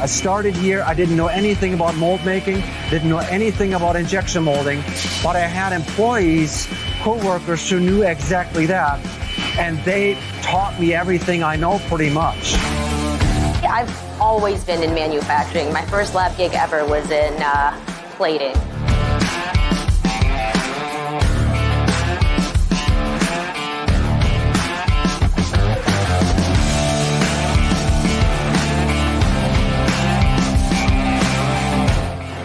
I started here, I didn't know anything about mold making, didn't know anything about injection molding, but I had employees, co-workers who knew exactly that, and they taught me everything I know pretty much. I've always been in manufacturing. My first lab gig ever was in plating.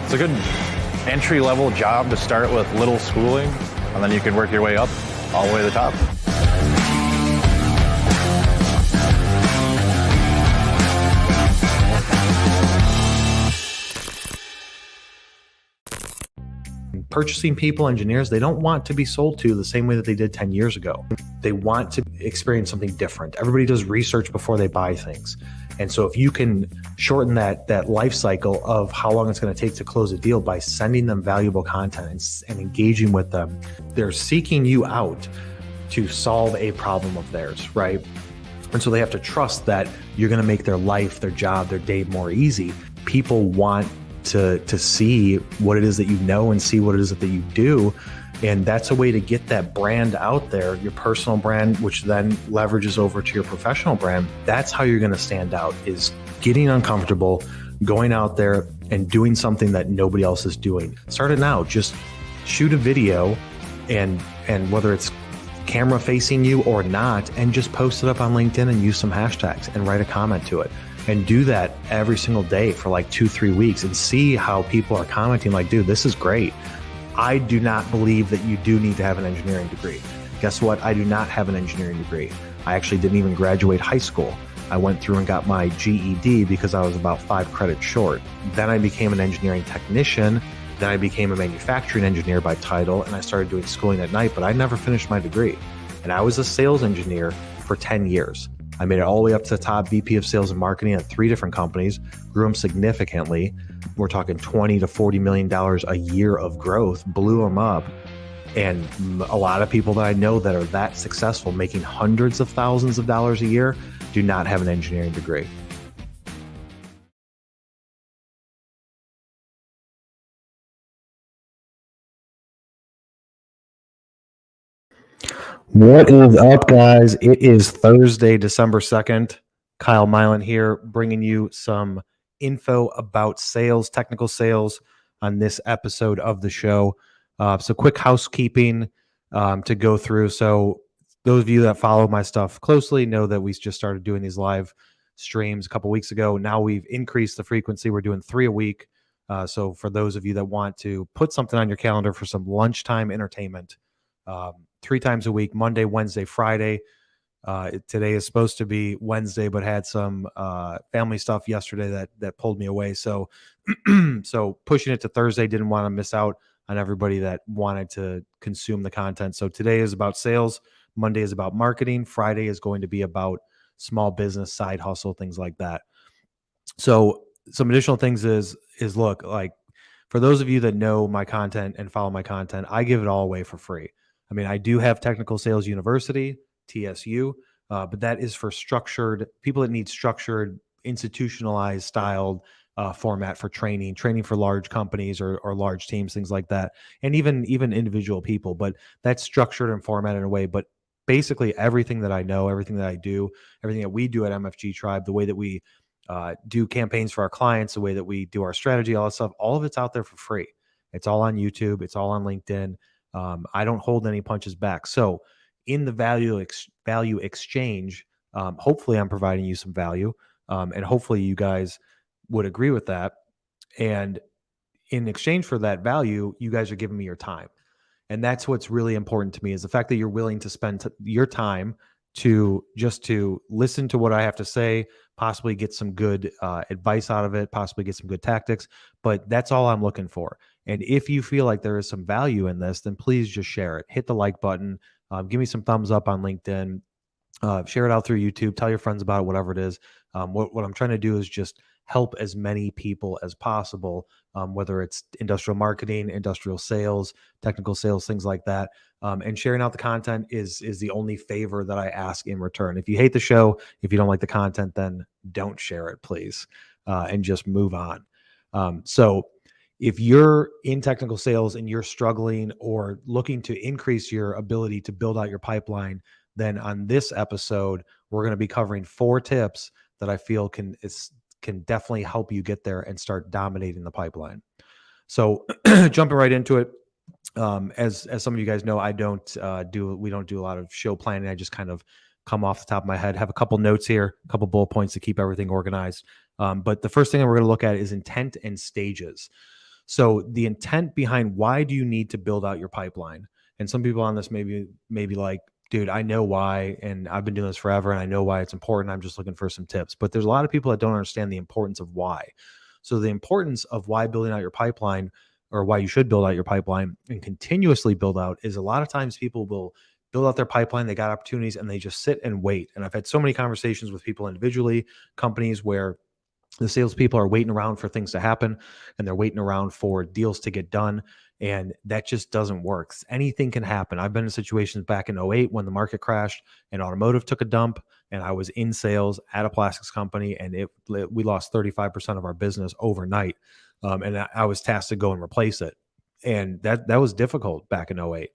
It's a good entry-level job to start with little schooling, and then you can work your way up all the way to the top. Purchasing people, engineers, they don't want to be sold to the same way that they did 10 years ago. They want to experience something different. Everybody does research before they buy things. And so if you can shorten that life cycle of how long it's going to take to close a deal by sending them valuable content and engaging with them, they're seeking you out to solve a problem of theirs, right? And so they have to trust that you're going to make their life, their job, their day more easy. People want to see what it is that you know and see what it is that you do. And that's a way to get that brand out there, your personal brand, which then leverages over to your professional brand. That's how you're going to stand out, is getting uncomfortable, going out there and doing something that nobody else is doing. Start it now. Just shoot a video and whether it's camera facing you or not, and just post it up on LinkedIn and use some hashtags and write a comment to it. And do that every single day for like 2-3 weeks and see how people are commenting like, dude, this is great. I do not believe that you do need to have an engineering degree. Guess what? I do not have an engineering degree. I actually didn't even graduate high school. I went through and got my GED because I was about 5 credits short. Then I became an engineering technician. Then I became a manufacturing engineer by title, and I started doing schooling at night, but I never finished my degree. And I was a sales engineer for 10 years. I made it all the way up to the top VP of sales and marketing at 3 different companies, grew them significantly. We're talking $20 to $40 million a year of growth, blew them up. And a lot of people that I know that are that successful, making hundreds of thousands of dollars a year, do not have an engineering degree. What is up, guys? It is Thursday, December 2nd. Kyle Milan here, bringing you some info about sales, technical sales on this episode of the show. So quick housekeeping to go through. So those of you that follow my stuff closely know that we just started doing these live streams a couple weeks ago. Now we've increased the frequency. We're doing 3 a week. So for those of you that want to put something on your calendar for some lunchtime entertainment, 3 times a week, Monday, Wednesday, Friday. Today is supposed to be Wednesday, but had some family stuff yesterday that pulled me away. So, so pushing it to Thursday, didn't want to miss out on everybody that wanted to consume the content. So today is about sales. Monday is about marketing. Friday is going to be about small business, side hustle, things like that. So some additional things is look, like for those of you that know my content and follow my content, I give it all away for free. I mean, I do have Technical Sales University, TSU, but that is for structured people that need structured, institutionalized, styled format for training for large companies or large teams, things like that, and even individual people. But that's structured and formatted in a way. But basically, everything that I know, everything that I do, everything that we do at MFG Tribe, the way that we do campaigns for our clients, the way that we do our strategy, all that stuff, all of it's out there for free. It's all on YouTube. It's all on LinkedIn. I don't hold any punches back. So in the value exchange, hopefully I'm providing you some value, and hopefully you guys would agree with that. And in exchange for that value, you guys are giving me your time. And that's what's really important to me, is the fact that you're willing to spend your time to listen to what I have to say, possibly get some good advice out of it, possibly get some good tactics. But that's all I'm looking for. And if you feel like there is some value in this, then please just share it. Hit the like button. Give me some thumbs up on LinkedIn. Share it out through YouTube. Tell your friends about it, whatever it is. What I'm trying to do is just help as many people as possible, whether it's industrial marketing, industrial sales, technical sales, things like that. And sharing out the content is the only favor that I ask in return. If you hate the show, if you don't like the content, then don't share it, please, and just move on. So if you're in technical sales and you're struggling or looking to increase your ability to build out your pipeline, then on this episode, we're going to be covering 4 tips that I feel can definitely help you get there and start dominating the pipeline. So jumping right into it, as some of you guys know, we don't do a lot of show planning. I just kind of come off the top of my head, have a couple notes here, a couple bullet points to keep everything organized. But the first thing that we're going to look at is intent and stages. So the intent behind why do you need to build out your pipeline? And some people on this maybe like, dude, I know why, and I've been doing this forever, and I know why it's important. I'm just looking for some tips. But there's a lot of people that don't understand the importance of why. So the importance of why building out your pipeline, or why you should build out your pipeline and continuously build out, is a lot of times people will build out their pipeline, they got opportunities, and they just sit and wait. And I've had so many conversations with people individually, companies, where the salespeople are waiting around for things to happen, and they're waiting around for deals to get done. And that just doesn't work. Anything can happen. I've been in situations back in 2008 when the market crashed and automotive took a dump, and I was in sales at a plastics company, and we lost 35% of our business overnight. And I was tasked to go and replace it. And that was difficult back in 2008.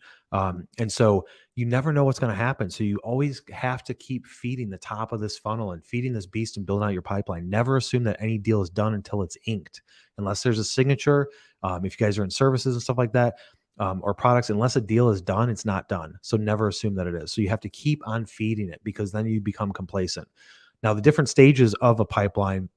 And so you never know what's going to happen. So you always have to keep feeding the top of this funnel and feeding this beast and building out your pipeline. Never assume that any deal is done until it's inked, unless there's a signature. If you guys are in services and stuff like that, or products, unless a deal is done, it's not done. So never assume that it is. So you have to keep on feeding it, because then you become complacent. Now, the different stages of a pipeline,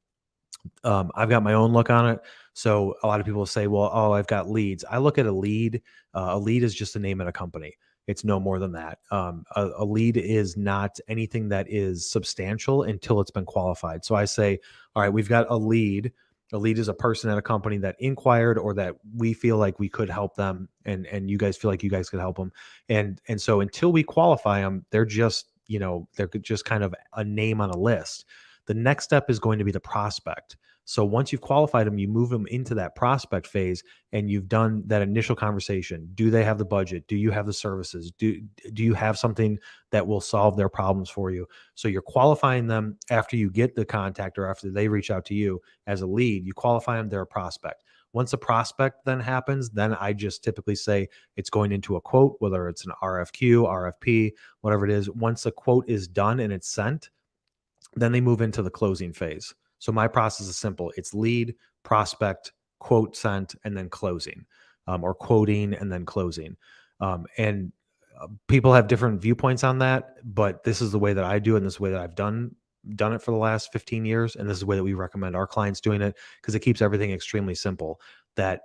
I've got my own look on it. So a lot of people say, well, I've got leads. I look at a lead. A lead is just a name at a company. It's no more than that. A lead is not anything that is substantial until it's been qualified. So I say, all right, we've got a lead. A lead is a person at a company that inquired, or that we feel like we could help them, and you guys feel like you guys could help them. And so until we qualify them, they're just kind of a name on a list. The next step is going to be the prospect. So once you've qualified them, you move them into that prospect phase, and you've done that initial conversation. Do they have the budget? Do you have the services? Do you have something that will solve their problems for you? So you're qualifying them after you get the contact, or after they reach out to you as a lead. You qualify them, they're a prospect. Once a prospect then happens, then I just typically say it's going into a quote, whether it's an RFQ, RFP, whatever it is. Once a quote is done and it's sent, then they move into the closing phase. So my process is simple. It's lead, prospect, quote sent, and then closing, or quoting and then closing. And people have different viewpoints on that, but this is the way that I do it, and this is the way that I've done it for the last 15 years. And this is the way that we recommend our clients doing it, because it keeps everything extremely simple. That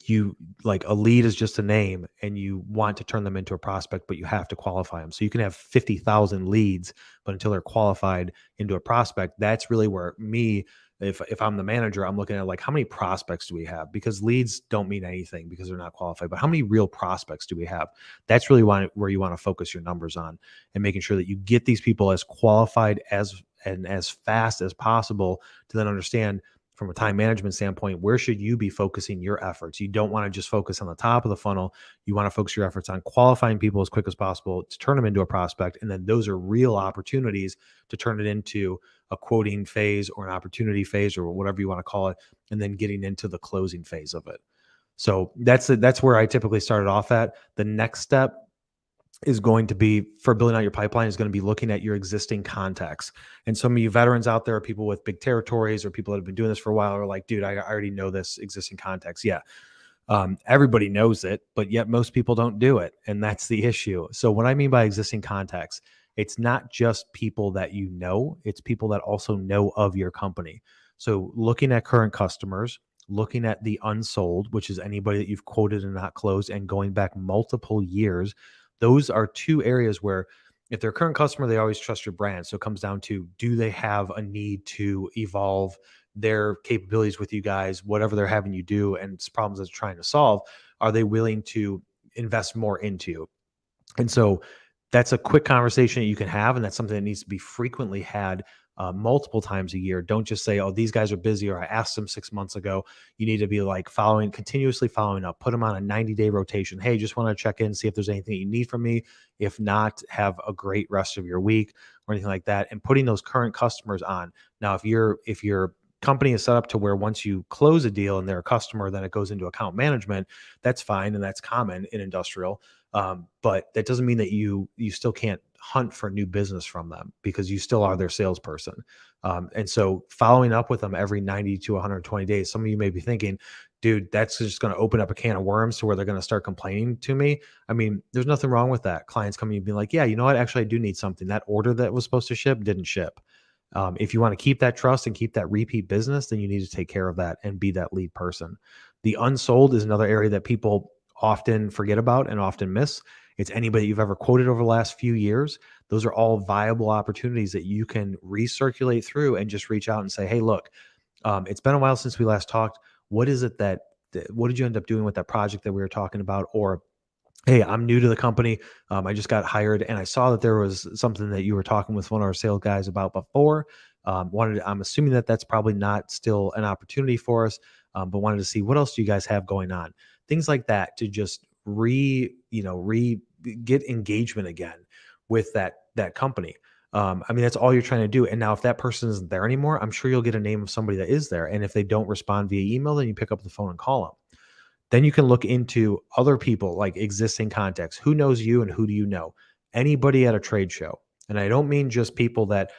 you, like, a lead is just a name, and you want to turn them into a prospect, but you have to qualify them. So you can have 50,000 leads, but until they're qualified into a prospect, that's really where if I'm the manager, I'm looking at, like, how many prospects do we have? Because leads don't mean anything because they're not qualified, but how many real prospects do we have? That's really where you want to focus your numbers on, and making sure that you get these people as qualified as fast as possible, to then understand, from a time management standpoint, where should you be focusing your efforts? You don't want to just focus on the top of the funnel. You want to focus your efforts on qualifying people as quick as possible to turn them into a prospect. And then those are real opportunities to turn it into a quoting phase, or an opportunity phase, or whatever you want to call it, and then getting into the closing phase of it. So that's where I typically started off at. The next step is going to be, for building out your pipeline, is going to be looking at your existing contacts. And some of you veterans out there, people with big territories, or people that have been doing this for a while, are like, dude, I already know this existing contacts. Yeah. Everybody knows it, but yet most people don't do it. And that's the issue. So what I mean by existing contacts, it's not just people that you know, it's people that also know of your company. So looking at current customers, looking at the unsold, which is anybody that you've quoted and not closed, and going back multiple years. Those are 2 areas where, if they're a current customer, they always trust your brand. So it comes down to, do they have a need to evolve their capabilities with you guys, whatever they're having you do, and it's problems that they're trying to solve? Are they willing to invest more into you? And so that's a quick conversation that you can have, and that's something that needs to be frequently had multiple times a year. Don't just say, oh, these guys are busy, or I asked them 6 months ago. You need to be like continuously following up, put them on a 90-day rotation. Hey, just want to check in, see if there's anything you need from me. If not, have a great rest of your week or anything like that. And putting those current customers on. Now, if your company is set up to where once you close a deal and they're a customer, then it goes into account management, that's fine. And that's common in industrial. But that doesn't mean that you still can't hunt for new business from them, because you still are their salesperson. And so following up with them every 90 to 120 days, some of you may be thinking, dude, that's just going to open up a can of worms to where they're going to start complaining to me. I mean, there's nothing wrong with that. Clients coming and being like, yeah, you know what? Actually, I do need something. That order that was supposed to ship didn't ship. If you want to keep that trust and keep that repeat business, then you need to take care of that and be that lead person. The unsold is another area that people often forget about and often miss. It's anybody you've ever quoted over the last few years. Those are all viable opportunities that you can recirculate through and just reach out and say, hey, look, it's been a while since we last talked. What is it what did you end up doing with that project that we were talking about? Or, hey, I'm new to the company. I just got hired and I saw that there was something that you were talking with one of our sales guys about before. I'm assuming that that's probably not still an opportunity for us, but wanted to see what else do you guys have going on? Things like that, to just get engagement again with that company. I mean, that's all you're trying to do. And now if that person isn't there anymore, I'm sure you'll get a name of somebody that is there. And if they don't respond via email, then you pick up the phone and call them. Then you can look into other people, like existing contacts. Who knows you and who do you know? Anybody at a trade show. And I don't mean just people that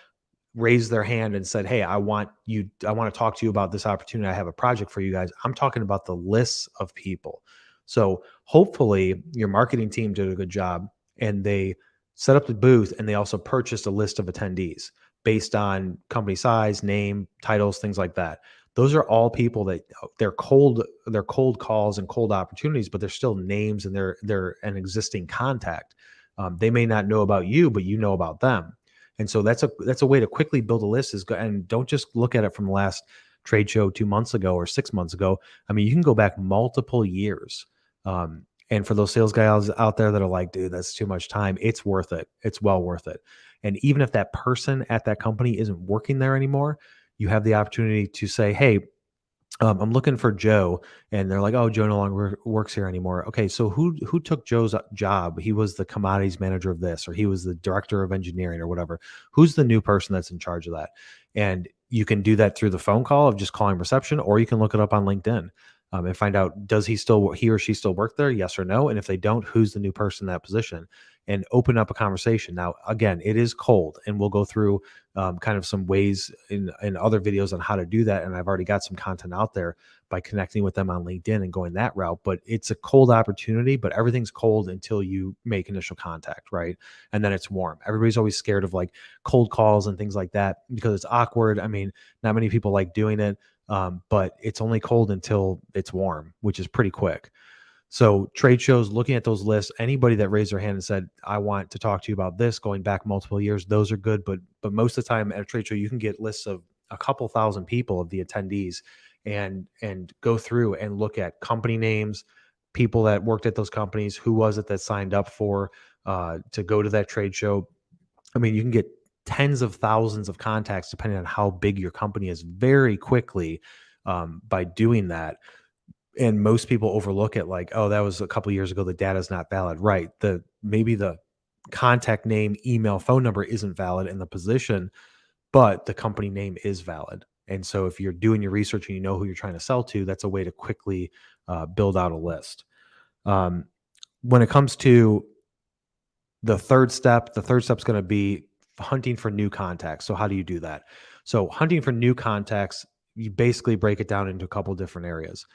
raised their hand and said, hey, I want to talk to you about this opportunity. I have a project for you guys. I'm talking about the lists of people. So hopefully your marketing team did a good job and they set up the booth and they also purchased a list of attendees based on company size, name, titles, things like that. Those are all people that they're cold calls and cold opportunities, but they're still names and they're an existing contact. They may not know about you, but you know about them. And so that's a way to quickly build a list. And don't just look at it from the last trade show 2 months ago or 6 months ago. I mean, you can go back multiple years. And for those sales guys out there that are like, dude, that's too much time, it's worth it. It's well worth it. And even if that person at that company isn't working there anymore, you have the opportunity to say, hey, I'm looking for Joe. And they're like, oh, Joe no longer works here anymore. Okay, so who took Joe's job? He was the commodities manager of this, or he was the director of engineering or whatever. Who's the new person that's in charge of that? And you can do that through the phone call of just calling reception, or you can look it up on LinkedIn. And find out, does he or she still work there? Yes or no? And if they don't, who's the new person in that position? And open up a conversation. Now, again, it is cold, and we'll go through kind of some ways in other videos on how to do that. And I've already got some content out there by connecting with them on LinkedIn and going that route. But it's a cold opportunity, but everything's cold until you make initial contact, right? And then it's warm. Everybody's always scared of like cold calls and things like that because it's awkward. I mean, not many people like doing it. But it's only cold until it's warm, which is pretty quick. So trade shows, looking at those lists, anybody that raised their hand and said, I want to talk to you about this going back multiple years, those are good. But most of the time at a trade show, you can get lists of a couple thousand people of the attendees and go through and look at company names, people that worked at those companies, who was it that signed up for to go to that trade show. I mean, you can get tens of thousands of contacts depending on how big your company is very quickly by doing that. And most people overlook it like, oh, that was a couple of years ago, the data is not valid. Right. Maybe the contact name, email, phone number isn't valid in the position, but the company name is valid. And so if you're doing your research and you know who you're trying to sell to, that's a way to quickly build out a list. When it comes to the third step's going to be hunting for new contacts. So how do you do that? So hunting for new contacts, you basically break it down into a couple different areas.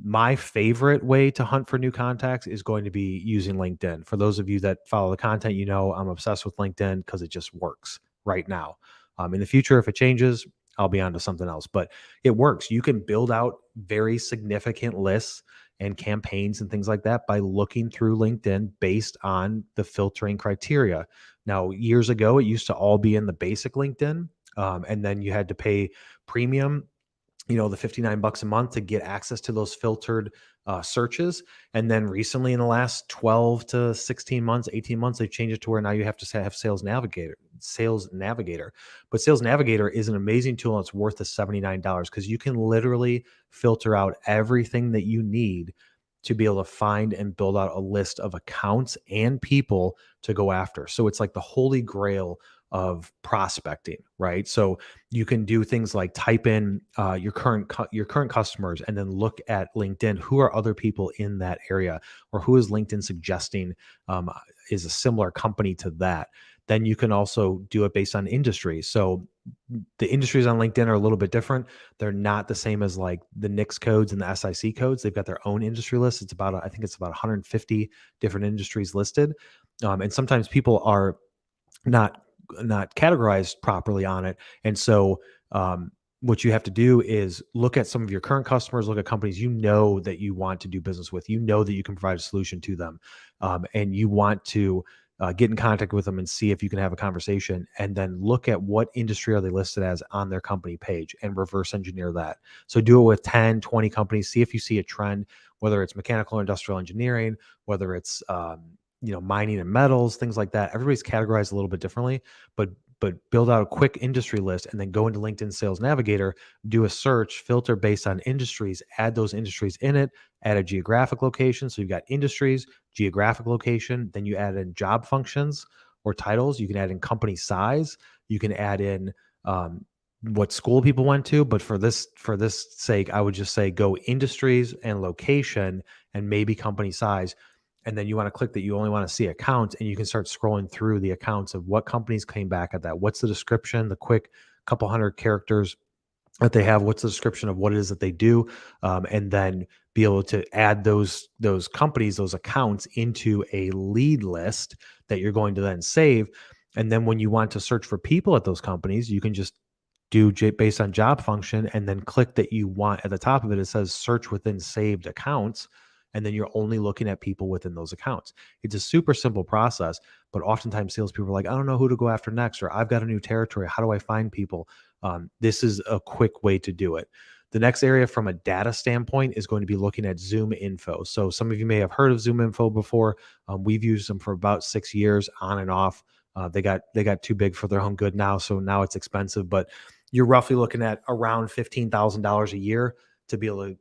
My favorite way to hunt for new contacts is going to be using LinkedIn. For those of you that follow the content, you know I'm obsessed with LinkedIn because it just works right now. In the future, if it changes, I'll be on to something else, but it works. You can build out very significant lists and campaigns and things like that by looking through LinkedIn based on the filtering criteria. Now, years ago, it used to all be in the basic LinkedIn, and then you had to pay premium the $59 a month to get access to those filtered searches. And then recently in the last 12 to 16 months, 18 months, they've changed it to where now you have to have Sales Navigator. But Sales Navigator is an amazing tool, and it's worth the $79 because you can literally filter out everything that you need to be able to find and build out a list of accounts and people to go after. So it's like the holy grail of prospecting, right? So you can do things like type in your current customers and then look at LinkedIn. Who are other people in that area, or who is LinkedIn suggesting is a similar company to that? Then you can also do it based on industry. So the industries on LinkedIn are a little bit different. They're not the same as like the NICS codes and the SIC codes. They've got their own industry list. I think it's about 150 different industries listed. And sometimes people are not categorized properly on it. And so what you have to do is look at some of your current customers, look at companies that you want to do business with, that you can provide a solution to them, and you want to get in contact with them and see if you can have a conversation, and then look at what industry are they listed as on their company page and reverse engineer that. So do it with 10, 20 companies, see if you see a trend, whether it's mechanical or industrial engineering, whether it's mining and metals, things like that. Everybody's categorized a little bit differently, but build out a quick industry list and then go into LinkedIn Sales Navigator, do a search, filter based on industries, add those industries in it, add a geographic location. So you've got industries, geographic location, then you add in job functions or titles. You can add in company size. You can add in what school people went to. But for this sake, I would just say go industries and location and maybe company size. And then you want to click that you only want to see accounts, and you can start scrolling through the accounts of what companies came back at that. What's the description, the quick couple hundred characters that they have? What's the description of what it is that they do? And then be able to add those companies, those accounts into a lead list that you're going to then save. And then when you want to search for people at those companies, you can just do based on job function and then click that you want. At the top of it, it says search within saved accounts. And then you're only looking at people within those accounts. It's a super simple process, but oftentimes salespeople are like, I don't know who to go after next, or I've got a new territory. How do I find people? This is a quick way to do it. The next area from a data standpoint is going to be looking at ZoomInfo. So some of you may have heard of ZoomInfo before. We've used them for about 6 years on and off. They got too big for their own good now, so now it's expensive. But you're roughly looking at around $15,000 a year to be able to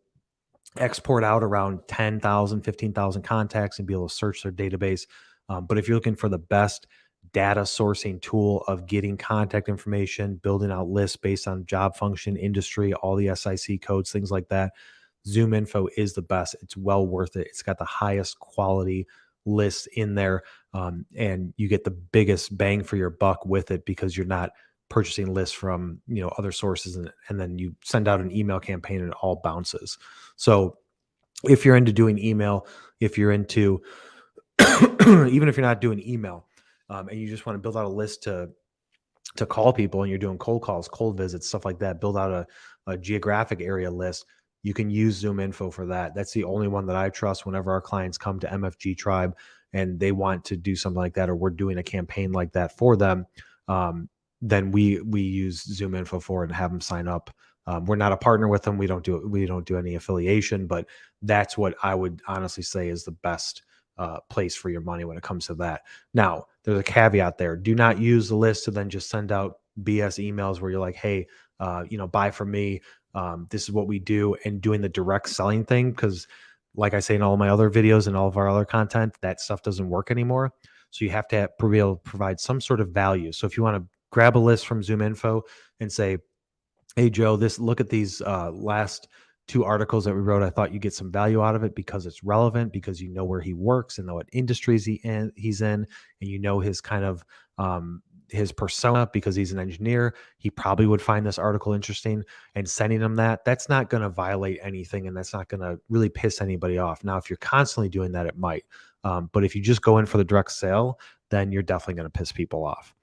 export out around 10,000, 15,000 contacts and be able to search their database. But if you're looking for the best data sourcing tool of getting contact information, building out lists based on job function, industry, all the SIC codes, things like that, ZoomInfo is the best. It's well worth it. It's got the highest quality lists in there, and you get the biggest bang for your buck with it because you're not purchasing lists from other sources, and then you send out an email campaign and it all bounces. So if you're into doing email, if you're into even if you're not doing email, and you just want to build out a list to call people, and you're doing cold calls, cold visits, stuff like that, build out a geographic area list, you can use ZoomInfo for that. That's the only one that I trust whenever our clients come to MFG Tribe and they want to do something like that, or we're doing a campaign like that for them. Then we use ZoomInfo for it and have them sign up. We're not a partner with them. We don't do any affiliation, but that's what I would honestly say is the best place for your money when it comes to that. Now, there's a caveat there. Do not use the list to then just send out BS emails where you're like, hey, buy from me. This is what we do, and doing the direct selling thing. Because like I say in all of my other videos and all of our other content, that stuff doesn't work anymore. So you have to be able to provide some sort of value. So if you want to grab a list from ZoomInfo and say, hey, Joe, look at these last 2 articles that we wrote. I thought you get some value out of it because it's relevant, because you know where he works and know what industries he's in, and you know his kind of his persona because he's an engineer. He probably would find this article interesting, and sending him that's not going to violate anything, and that's not going to really piss anybody off. Now, if you're constantly doing that, it might. But if you just go in for the direct sale, then you're definitely going to piss people off.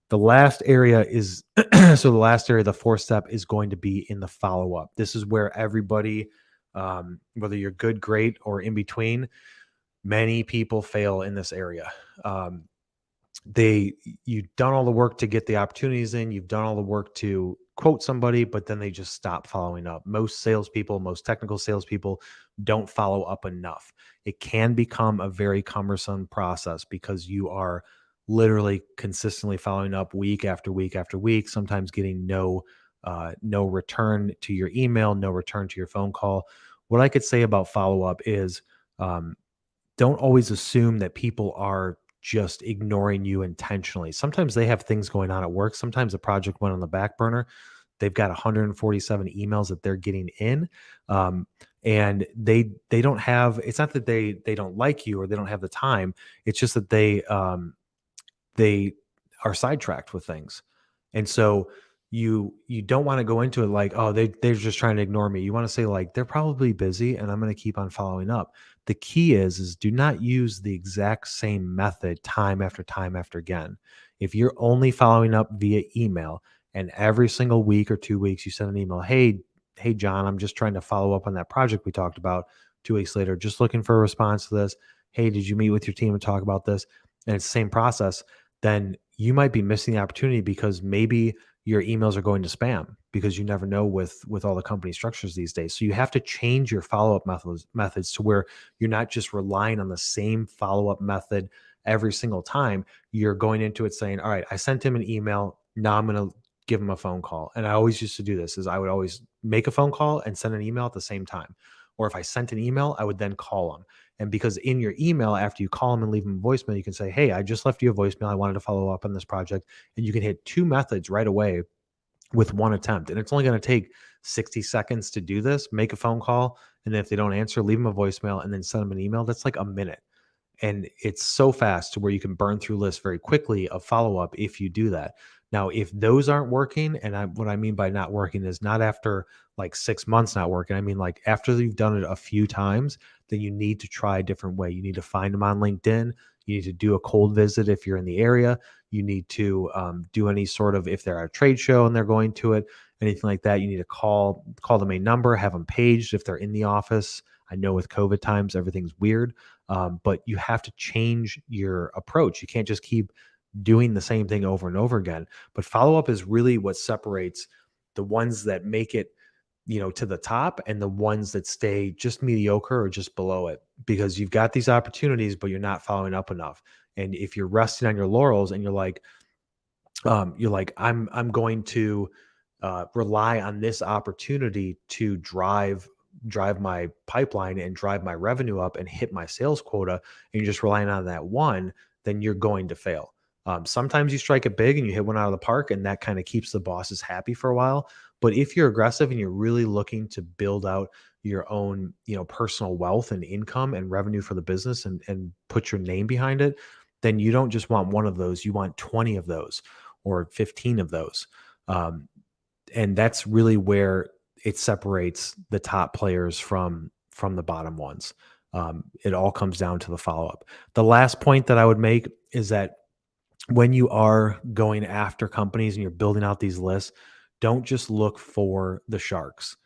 The last area is, the 4th step is going to be in the follow-up. This is where everybody, whether you're good, great, or in between, many people fail in this area. You've done all the work to get the opportunities in. You've done all the work to quote somebody, but then they just stop following up. Most salespeople, most technical salespeople don't follow up enough. It can become a very cumbersome process because you are literally consistently following up week after week after week, sometimes getting no return to your email, no return to your phone call. What I could say about follow up is don't always assume that people are just ignoring you intentionally. Sometimes they have things going on at work. Sometimes the project went on the back burner. They've got 147 emails that they're getting in, and they don't have. It's not that they don't like you or they don't have the time. It's just that they are sidetracked with things, and so you don't want to go into it like, oh, they're just trying to ignore me. You want to say like, they're probably busy and I'm going to keep on following up. The key is do not use the exact same method time after time after again. If you're only following up via email and every single week or 2 weeks you send an email, hey John, I'm just trying to follow up on that project we talked about. 2 weeks later, just looking for a response to this. Hey, did you meet with your team and talk about this? And it's the same process. Then you might be missing the opportunity because maybe your emails are going to spam, because you never know with all the company structures these days. So you have to change your follow-up methods to where you're not just relying on the same follow-up method every single time. You're going into it saying, all right, I sent him an email. Now I'm going to give him a phone call. And I always used to do this is I would always make a phone call and send an email at the same time. Or if I sent an email, I would then call him. And because in your email, after you call them and leave them a voicemail, you can say, hey, I just left you a voicemail. I wanted to follow up on this project. And you can hit two methods right away with one attempt. And it's only going to take 60 seconds to do this. Make a phone call. And if they don't answer, leave them a voicemail and then send them an email. That's like a minute. And it's so fast to where you can burn through lists very quickly of follow-up if you do that. Now, if those aren't working, and what I mean by not working is not after like 6 months not working. I mean, like after you've done it a few times, then you need to try a different way. You need to find them on LinkedIn. You need to do a cold visit if you're in the area. You need to do any sort of, if they're at a trade show and they're going to it, anything like that, you need to call the main number, have them paged if they're in the office. I know with COVID times, everything's weird, but you have to change your approach. You can't just keep doing the same thing over and over again. But follow-up is really what separates the ones that make it, to the top and the ones that stay just mediocre or just below it, because you've got these opportunities, but you're not following up enough. And if you're resting on your laurels and you're like, I'm going to rely on this opportunity to drive my pipeline and drive my revenue up and hit my sales quota, and you're just relying on that one, then you're going to fail. Sometimes you strike it big and you hit one out of the park, and that kind of keeps the bosses happy for a while. But if you're aggressive and you're really looking to build out your own, personal wealth and income and revenue for the business and put your name behind it, then you don't just want one of those. You want 20 of those or 15 of those. And that's really where it separates the top players from the bottom ones. It all comes down to the follow-up. The last point that I would make is that when you are going after companies and you're building out these lists, don't just look for the sharks.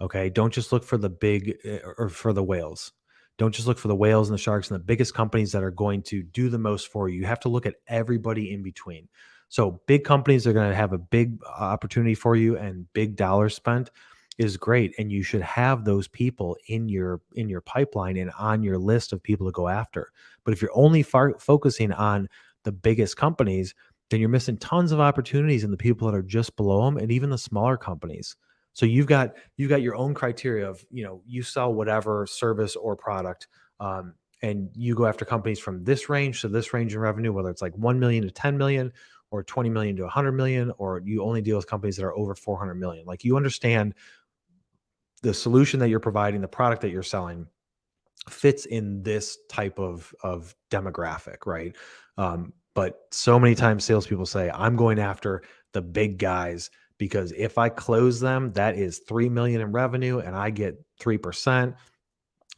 Okay. Don't just look for the big or for the whales. Don't just look for the whales and the sharks and the biggest companies that are going to do the most for you. You have to look at everybody in between. So big companies are going to have a big opportunity for you, and big dollars spent is great. And you should have those people in your pipeline and on your list of people to go after. But if you're only focusing on the biggest companies, then you're missing tons of opportunities in the people that are just below them and even the smaller companies. So you've got your own criteria of, you sell whatever service or product, and you go after companies from this range to this range in revenue, whether it's like 1 million to 10 million or 20 million to 100 million, or you only deal with companies that are over 400 million. Like, you understand the solution that you're providing, the product that you're selling fits in this type of demographic, right? But so many times salespeople say, I'm going after the big guys because if I close them, that is 3 million in revenue and I get 3%.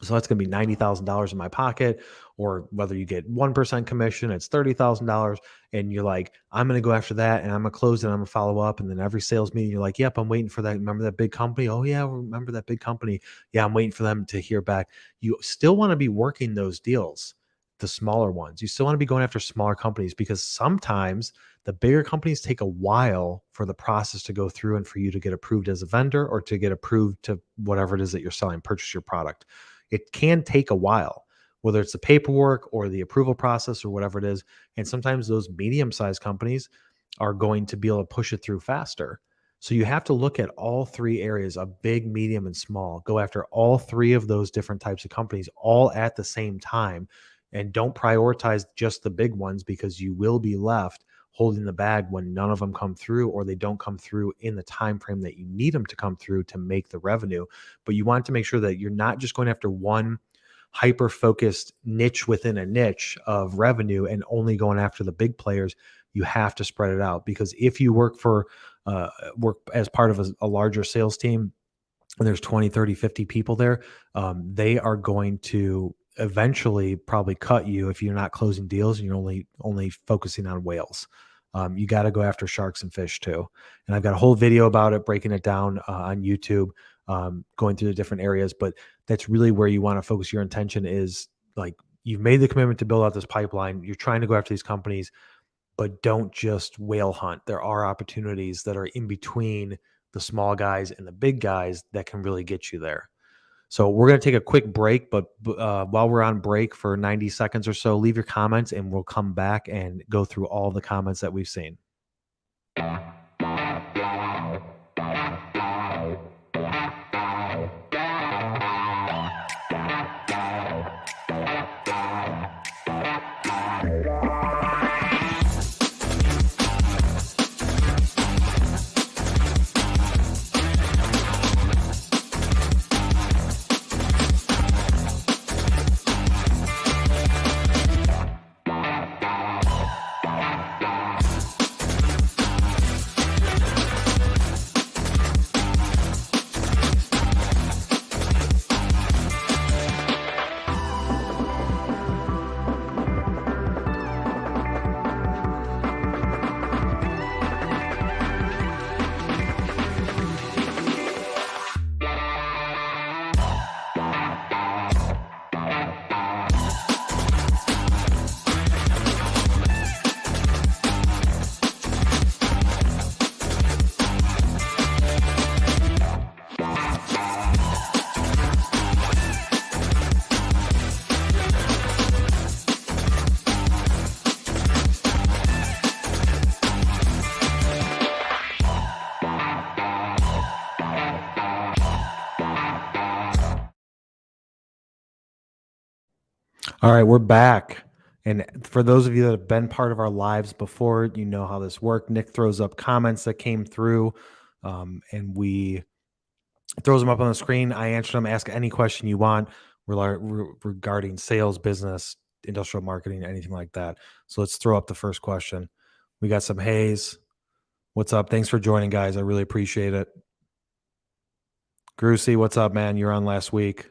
So that's going to be $90,000 in my pocket. Or whether you get 1% commission, it's $30,000. And you're like, I'm going to go after that and I'm going to close it and I'm going to follow up. And then every sales meeting, you're like, yep, I'm waiting for that. Remember that big company? Oh yeah, remember that big company? Yeah, I'm waiting for them to hear back. You still want to be working those deals. the smaller ones. You still want to be going after smaller companies, because sometimes the bigger companies take a while for the process to go through and for you to get approved as a vendor or to get approved to whatever it is that you're selling, purchase your product. It can take a while, whether it's the paperwork or the approval process or whatever it is. And sometimes those medium-sized companies are going to be able to push it through faster. So you have to look at all three areas of big, medium, and small. Go after all three of those different types of companies all at the same time. And don't prioritize just the big ones, because you will be left holding the bag when none of them come through, or they don't come through in the time frame that you need them to come through to make the revenue. But you want to make sure that you're not just going after one hyper focused niche within a niche of revenue and only going after the big players. You have to spread it out, because if you work as part of a larger sales team and there's 20, 30, 50 people there, they are going to eventually probably cut you if you're not closing deals and you're only focusing on whales. You got to go after sharks and fish too. And I've got a whole video about it, breaking it down on YouTube, going through the different areas. But that's really where you want to focus your intention, is like, you've made the commitment to build out this pipeline. You're trying to go after these companies, but don't just whale hunt. There are opportunities that are in between the small guys and the big guys that can really get you there. So we're going to take a quick break, but while we're on break for 90 seconds or so, leave your comments and we'll come back and go through all the comments that we've seen. All right, we're back. And for those of you that have been part of our lives before, you know how this worked. Nick throws up comments that came through, and we throws them up on the screen. I answer them. Ask any question you want regarding sales, business, industrial marketing, anything like that. So let's throw up the first question. We got some Hayes. What's up? Thanks for joining, guys. I really appreciate it. Grucy, what's up, man? You're on last week.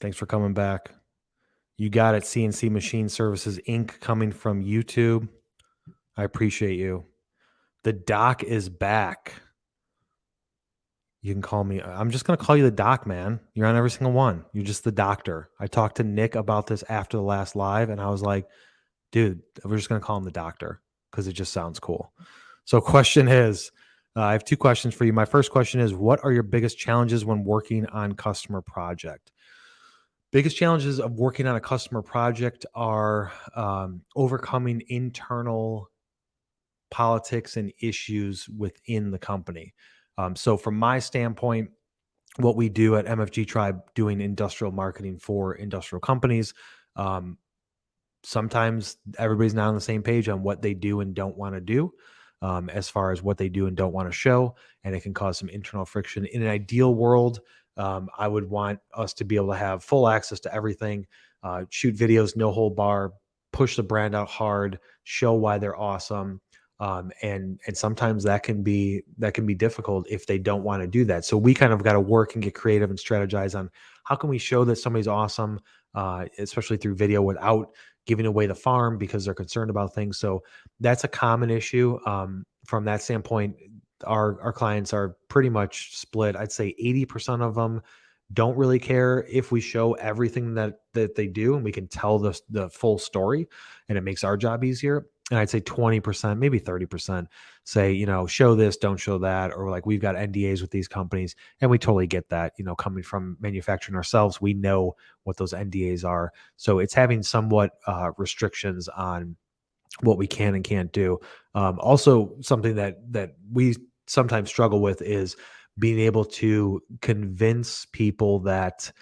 Thanks for coming back. You got it. CNC Machine Services Inc. coming from YouTube. I appreciate you. The doc is back. You can call me. I'm just going to call you the doc, man. You're on every single one. You're just the doctor. I talked to Nick about this after the last live, and I was like, dude, we're just going to call him the doctor because it just sounds cool. So question is, I have two questions for you. My first question is, what are your biggest challenges when working on customer project? Biggest challenges of working on a customer project are overcoming internal politics and issues within the company. So from my standpoint, what we do at MFG Tribe, doing industrial marketing for industrial companies, sometimes everybody's not on the same page on what they do and don't want to do, as far as what they do and don't want to show, and it can cause some internal friction. In an ideal world, I would want us to be able to have full access to everything, shoot videos, no hold bar, push the brand out hard, show why they're awesome. And sometimes that can be difficult if they don't want to do that. So we kind of got to work and get creative and strategize on how can we show that somebody's awesome, especially through video, without giving away the farm because they're concerned about things. So that's a common issue. From that standpoint, our clients are pretty much split. I'd say 80% of them don't really care if we show everything that they do and we can tell the full story, and it makes our job easier. And I'd say 20%, maybe 30% say, show this, don't show that, or like we've got NDAs with these companies, and we totally get that. Coming from manufacturing ourselves, we know what those NDAs are. So it's having somewhat restrictions on what we can and can't do. Also, something that we sometimes struggle with is being able to convince people that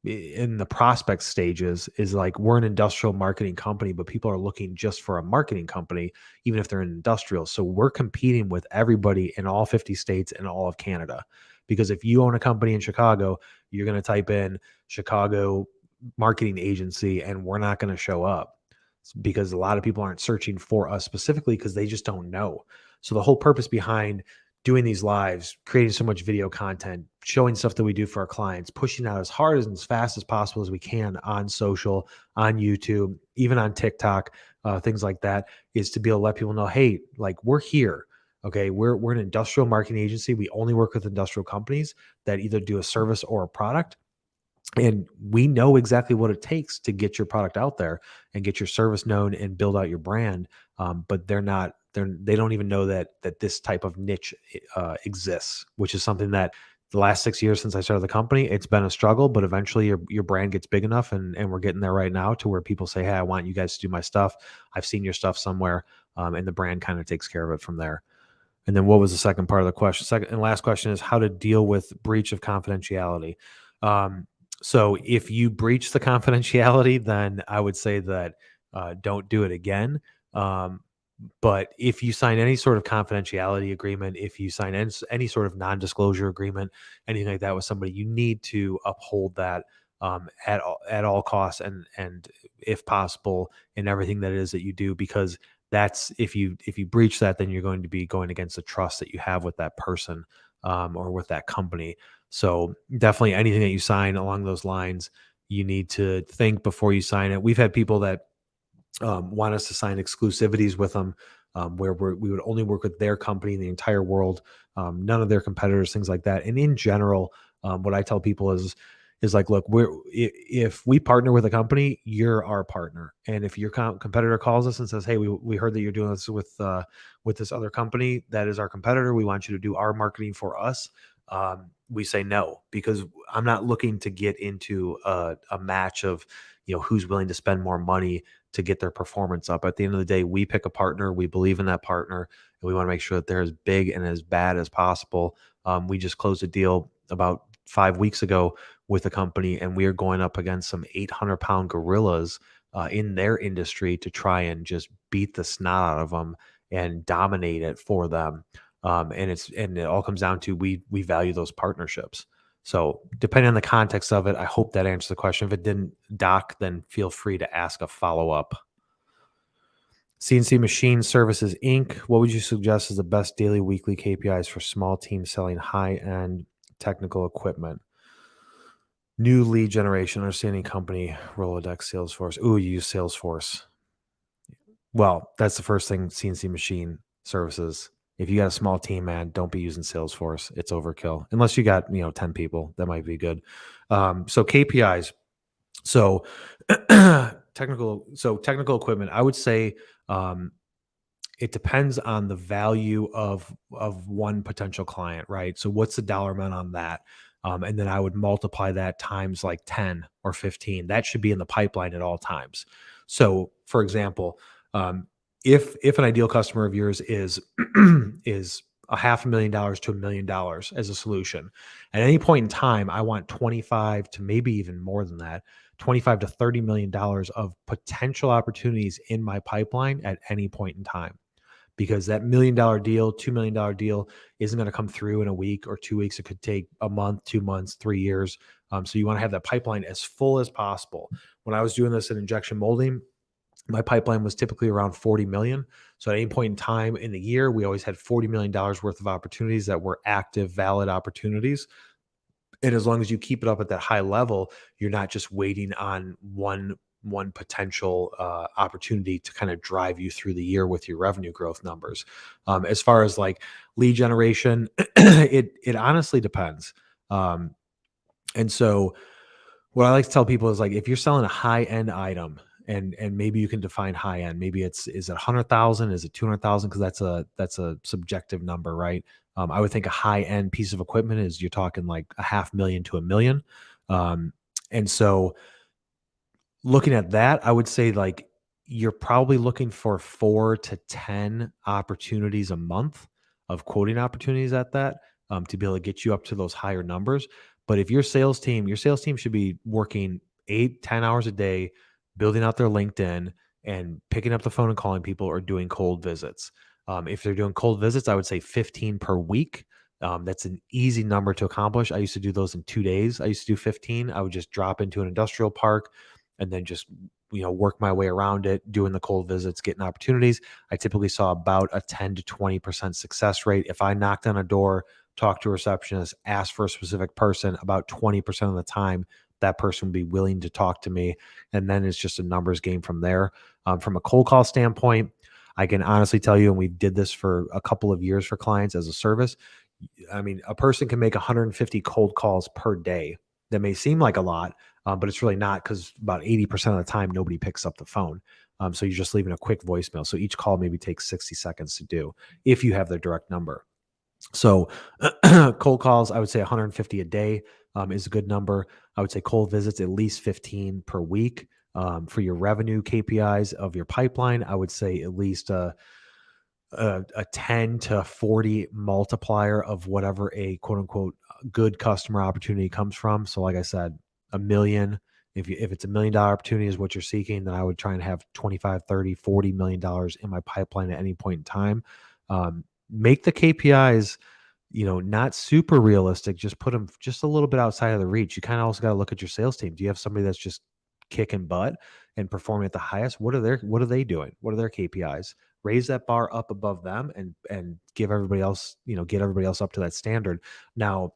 in the prospect stages is like, we're an industrial marketing company, but people are looking just for a marketing company, even if they're in industrial. So we're competing with everybody in all 50 states and all of Canada. Because if you own a company in Chicago, you're going to type in Chicago marketing agency and we're not going to show up, because a lot of people aren't searching for us specifically because they just don't know. So the whole purpose behind doing these lives, creating so much video content, showing stuff that we do for our clients, pushing out as hard and as fast as possible as we can on social, on YouTube, even on TikTok, things like that, is to be able to let people know, hey, like, we're here. Okay, we're an industrial marketing agency. We only work with industrial companies that either do a service or a product. And we know exactly what it takes to get your product out there and get your service known and build out your brand. But they don't even know that this type of niche exists, which is something that the last 6 years since I started the company, it's been a struggle, but eventually your brand gets big enough, and we're getting there right now to where people say, hey, I want you guys to do my stuff. I've seen your stuff somewhere. And the brand kind of takes care of it from there. And then what was the second part of the question? Second and last question is how to deal with breach of confidentiality. So if you breach the confidentiality, then I would say that don't do it again. But if you sign any sort of confidentiality agreement, if you sign any sort of non-disclosure agreement, anything like that with somebody, you need to uphold that at all costs, and if possible, in everything that it is that you do, because that's if you breach that, then you're going to be going against the trust that you have with that person or with that company. So definitely anything that you sign along those lines, you need to think before you sign it. We've had people that want us to sign exclusivities with them, where we would only work with their company in the entire world, none of their competitors, things like that. And in general, what I tell people is like, look, if we partner with a company, you're our partner. And if your competitor calls us and says, hey, we heard that you're doing this with this other company that is our competitor, we want you to do our marketing for us. We say no, because I'm not looking to get into a match of, who's willing to spend more money to get their performance up. At the end of the day, we pick a partner, we believe in that partner, and we want to make sure that they're as big and as bad as possible. We just closed a deal about 5 weeks ago with a company, and we are going up against some 800-pound gorillas in their industry to try and just beat the snot out of them and dominate it for them. And it all comes down to we value those partnerships. So depending on the context of it, I hope that answers the question. If it didn't, Doc, then feel free to ask a follow-up. CNC Machine Services, Inc. What would you suggest is the best daily, weekly KPIs for small teams selling high-end technical equipment? New lead generation, understanding company, Rolodex, Salesforce. Ooh, you use Salesforce. Well, that's the first thing, CNC Machine Services. If you got a small team, man, don't be using Salesforce. It's overkill. Unless you got, 10 people, that might be good. So KPIs. So technical equipment, I would say it depends on the value of one potential client, right? So what's the dollar amount on that? And then I would multiply that times like 10 or 15. That should be in the pipeline at all times. So for example, if an ideal customer of yours is is $500,000 to $1 million as a solution, at any point in time, I want 25 to maybe even more than that, 25 to $30 million of potential opportunities in my pipeline at any point in time. Because that $1 million deal, $2 million deal isn't going to come through in a week or 2 weeks. It could take a month, 2 months, 3 years. So you want to have that pipeline as full as possible. When I was doing this in injection molding, my pipeline was typically around 40 million. So at any point in time in the year, we always had $40 million worth of opportunities that were active, valid opportunities. And as long as you keep it up at that high level, you're not just waiting on one potential opportunity to kind of drive you through the year with your revenue growth numbers. As far as like lead generation, it honestly depends. And so what I like to tell people is, like, if you're selling a high end item, and maybe you can define high end, maybe is it 100,000, is it 200,000? Because that's a subjective number, right? I would think a high end piece of equipment is, you're talking like $500,000 to $1 million. And so looking at that, I would say, like, you're probably looking for 4 to 10 opportunities a month of quoting opportunities at that, to be able to get you up to those higher numbers. But if your sales team should be working 8, 10 hours a day, building out their LinkedIn and picking up the phone and calling people, or doing cold visits. If they're doing cold visits, I would say 15 per week. That's an easy number to accomplish. I used to do those in 2 days. I used to do 15. I would just drop into an industrial park and then just, work my way around it, doing the cold visits, getting opportunities. I typically saw about a 10 to 20% success rate. If I knocked on a door, talked to a receptionist, asked for a specific person, about 20% of the time, that person would be willing to talk to me. And then it's just a numbers game from there. From a cold call standpoint, I can honestly tell you, and we did this for a couple of years for clients as a service. I mean, a person can make 150 cold calls per day. That may seem like a lot, but it's really not, because about 80% of the time, nobody picks up the phone. So you're just leaving a quick voicemail. So each call maybe takes 60 seconds to do, if you have their direct number. So cold calls, I would say 150 a day is a good number. I would say cold visits, at least 15 per week. For your revenue KPIs of your pipeline, I would say at least a 10 to 40 multiplier of whatever a quote unquote good customer opportunity comes from. So like I said, $1 million, if it's $1 million opportunity is what you're seeking, then I would try and have 25, 30, $40 million in my pipeline at any point in time. Make the KPIs, not super realistic. Just put them just a little bit outside of the reach. You kind of also got to look at your sales team. Do you have somebody that's just kicking butt and performing at the highest? What are they doing? What are their KPIs? Raise that bar up above them, and give everybody else, get everybody else up to that standard. Now,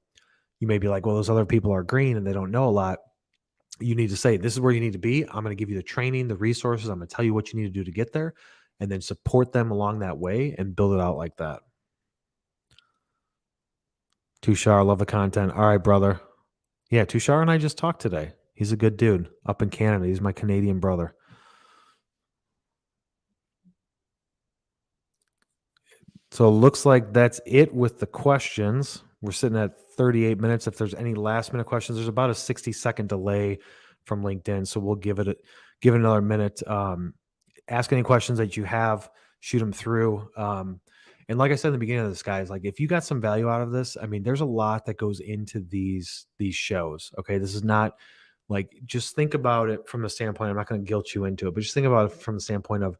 you may be like, well, those other people are green and they don't know a lot. You need to say, this is where you need to be. I'm going to give you the training, the resources. I'm going to tell you what you need to do to get there, and then support them along that way and build it out like that. Tushar, love the content. All right, brother. Yeah, Tushar and I just talked today. He's a good dude up in Canada. He's my Canadian brother. So it looks like that's it with the questions. We're sitting at 38 minutes. If there's any last minute questions, there's about a 60-second delay from LinkedIn. So we'll give it another minute. Ask any questions that you have, shoot them through. And like I said in the beginning of this, guys, like, if you got some value out of this, I mean, there's a lot that goes into these shows. Okay. This is not like, just think about it from the standpoint, I'm not going to guilt you into it, but just think about it from the standpoint of,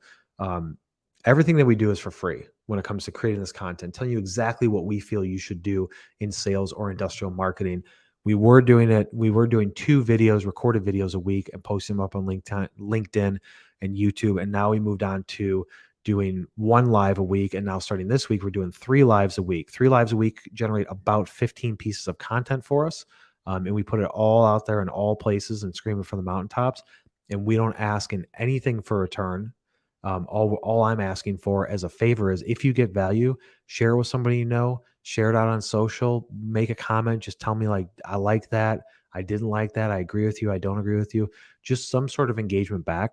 everything that we do is for free when it comes to creating this content, telling you exactly what we feel you should do in sales or industrial marketing. We were doing 2 videos, recorded videos a week, and posting them up on LinkedIn and YouTube. And now we moved on to doing 1 live a week. And now starting this week, we're doing 3 lives a week. 3 lives a week generate about 15 pieces of content for us. And we put it all out there in all places and scream it from the mountaintops. And we don't ask in anything for return. All I'm asking for as a favor is, if you get value, share it with somebody you know, share it out on social, make a comment, just tell me, like, I like that, I didn't like that, I agree with you, I don't agree with you, just some sort of engagement back.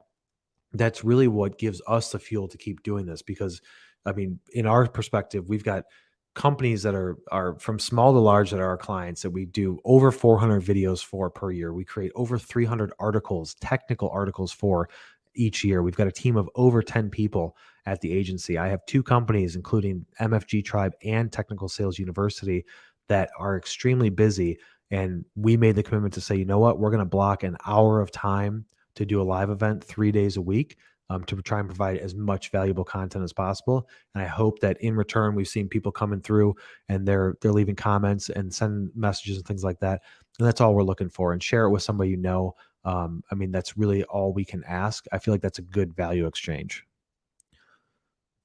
That's really what gives us the fuel to keep doing this, because I mean, in our perspective, we've got companies that are from small to large that are our clients, that we do over 400 videos for per year. We create over 300 articles, technical articles for each year. We've got a team of over 10 people at the agency. I have 2 companies, including MFG Tribe and Technical Sales University, that are extremely busy. And we made the commitment to say, you know what, we're going to block an hour of time to do a live event 3 days a week, to try and provide as much valuable content as possible. And I hope that in return, we've seen people coming through and they're leaving comments and sending messages and things like that. And that's all we're looking for. And share it with somebody you know. I mean, that's really all we can ask. I feel like that's a good value exchange.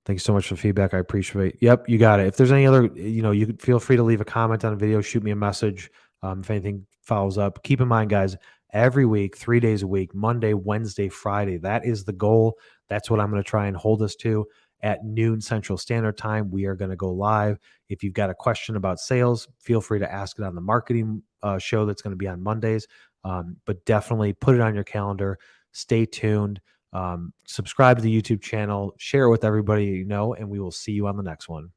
Thank you so much for the feedback. I appreciate it. Yep, you got it. If there's any other, you could feel free to leave a comment on a video, shoot me a message. If anything follows up, keep in mind, guys, every week, 3 days a week, Monday, Wednesday, Friday, that is the goal. That's what I'm going to try and hold us to. at noon Central Standard Time. We are going to go live. If you've got a question about sales, feel free to ask it on the marketing show that's going to be on Mondays. But definitely put it on your calendar. Stay tuned. Subscribe to the YouTube channel. Share it with everybody you know, and we will see you on the next one.